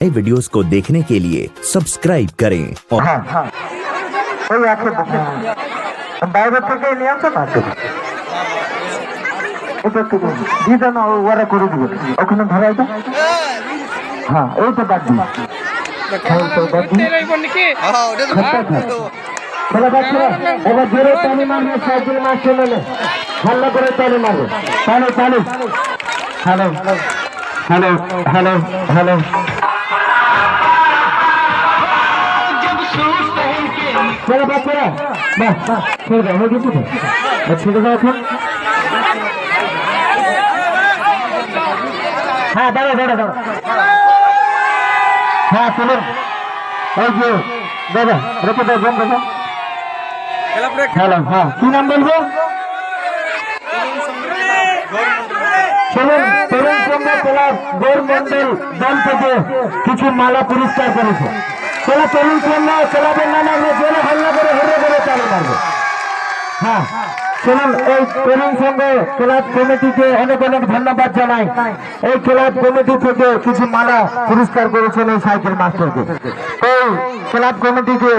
नए वीडियोस को देखने के लिए सब्सक्राइब करें और ওই আছে বাইরে থেকে নিয়ে আসো না এটা তো দিদা না ওরা করে দিবে ওখানে ধরাই দাও হ্যাঁ এই তো বাদ দিই চলো বাচ্চারা এবার জোরে তালি মারবে সাইকেল মারছে না ভালো করে তালি মারবে তালি তালি হ্যালো হ্যালো হ্যালো হ্যালো চলো বাচ্চারা বাহ বাহ ছেড়ে দাও হয়ে গেছে তো ছেড়ে দাও এখন হ্যাঁ দাঁড়া দাঁড়া দাঁড়া হ্যাঁ চলুন ওই যে দাদা রেখে দাও বোন দাদা হ্যালো হ্যাঁ কি নাম বলবো চলুন তরুণ সংঘ ক্লাব গৌর মন্ডল দল থেকে কিছু মালা পুরস্কার করেছে চলো তরুণ সংঘ ক্লাবের নাম আমরা জোরে হাল্লা করে হেরে করে চালু মারবো হ্যাঁ চলুন এই তরুণ সংঘ ক্লাব কমিটিকে অনেক অনেক ধন্যবাদ জানাই এই ক্লাব কমিটি থেকে কিছু মালা পুরস্কার করেছেন এই সাইকেল মাস্টারকে এই ক্লাব কমিটিকে